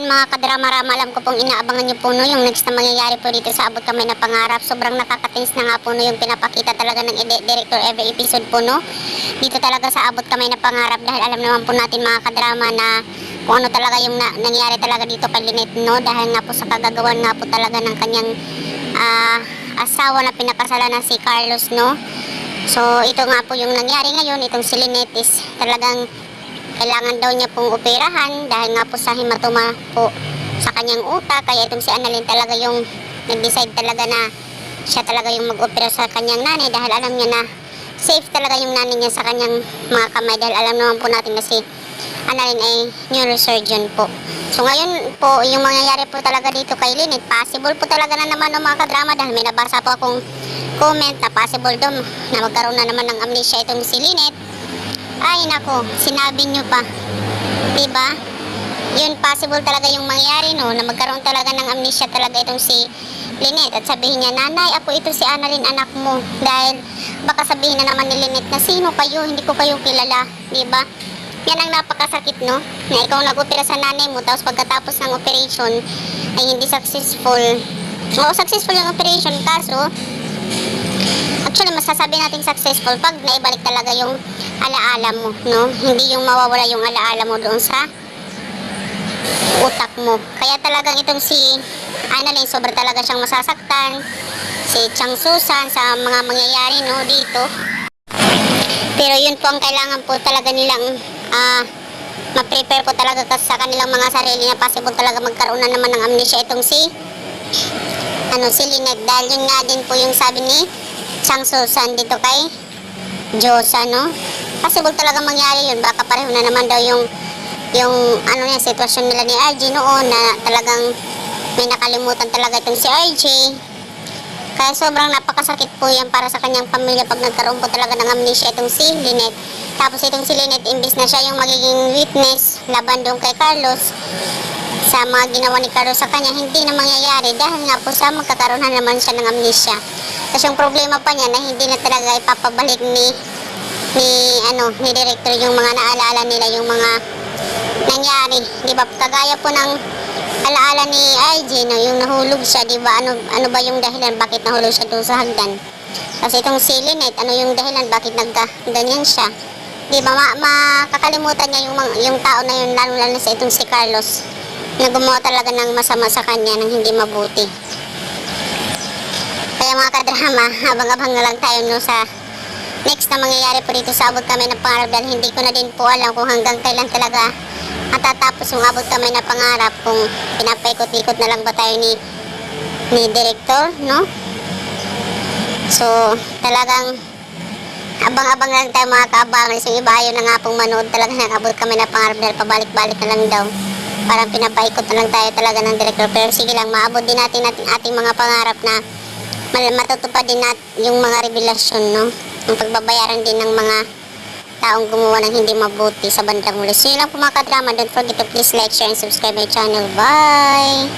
ayan mga kadrama-rama, alam ko pong inaabangan nyo po no, yung next na mangyayari po dito sa Abot Kamay na Pangarap. Sobrang nakakatins na nga po no, yung pinapakita talaga ng director every episode po no, dito talaga sa Abot Kamay na Pangarap. Dahil alam naman po natin mga kadrama na kung ano talaga yung nangyari talaga dito kay Lynette no, dahil nga po sa kagagawan nga po talaga ng kanyang asawa na pinakasalan na si Carlos no. So ito nga po yung nangyari ngayon, itong si Lynette is talagang kailangan daw niya pong operahan dahil nga po sa hematoma po sa kanyang utak. Kaya itong si Annalyn talaga yung nag-decide talaga na siya talaga yung mag-opera sa kanyang nanay, dahil alam niya na safe talaga yung nanay niya sa kanyang mga kamay, dahil alam naman po natin na si Annalyn ay neurosurgeon po. So ngayon po yung mangyayari po talaga dito kay Lynette, possible po talaga na naman ng mga kadrama, dahil may nabasa po akong comment na possible daw na magkaroon na naman ng amnesia itong si Lynette. Ay nako, sinabi nyo pa, diba? Yun, possible talaga yung mangyari no, na magkaroon talaga ng amnesia talaga itong si Lynette, at sabihin niya, nanay, ako ito si Annalyn, anak mo. Dahil baka sabihin na naman ni Lynette na sino kayo, hindi ko kayo kilala, diba? Yan ang napakasakit no, na ikaw nag-opera sa nanay mo, tapos pagkatapos ng operation ay hindi successful. Oo, successful yung operation, kaso actually masasabi natin successful pag naibalik talaga yung alaala mo no, hindi yung mawawala yung alaala mo doon sa utak mo. Kaya talagang itong si Annalyn, sobra talaga siyang masasaktan, si Chang Susan sa mga mangyayari no dito. Pero yun po ang kailangan po talaga nilang ma-prepare po talaga sa kanilang mga sarili, na possible talaga magkaroon na naman ng amnesia itong si Lynette, dahil yun nga din po yung sabi ni Chang Susan dito kay Diyosa no. Possible talaga mangyari yun, baka pareho na naman daw yung sitwasyon nila ni RJ noon, na talagang may nakalimutan talaga itong si RJ. Kaya sobrang napakasakit po yan para sa kanyang pamilya pag nagkaroon po talaga ng amnesia itong si Lynette. Tapos itong si Lynette, imbis na siya yung magiging witness laban doon kay Carlos sa mga ginawa ni Carlos sa kanya, hindi na mangyayari dahil nga po sa magkakaroon na naman siya ng amnesia. Kasi yung problema pa niya na hindi na talaga ipapabalik ni director yung mga naalaala nila, yung mga nangyari, di ba? Kagaya po ng alaala ni RJ no, yung nahulog siya, di ba? Ano ba yung dahilan bakit nahulog siya doon sa hagdan? Kasi itong si Lynette, ano yung dahilan bakit nagka-ganyan siya? Di ba? Makakalimutan niya yung tao na yun, lalo sa itong si Carlos, na gumawa talaga ng masama sa kanya, ng hindi mabuti. Kaya mga kadrama, abang-abang na lang tayo no sa next na mangyayari po dito sa Abot Kamay na Pangarap, dahil hindi ko na din po alam kung hanggang kailan talaga matatapos yung Abot Kamay na Pangarap, kung pinapaikot-ikot na lang ba tayo ni director no. So talagang abang-abang lang tayo mga kaabangan. So iba ayaw na nga pong manood talaga ng Abot Kamay na Pangarap, dahil pabalik-balik na lang daw, parang pinapaikot na lang tayo talaga ng director. Pero sige lang, maabot din natin ating mga pangarap na matutupad din natin yung mga revelasyon no, ang pagbabayaran din ng mga taong gumawa ng hindi mabuti sa bandang huli. So yun lang po mga kadrama, don't forget to please like, share, and subscribe my channel. Bye!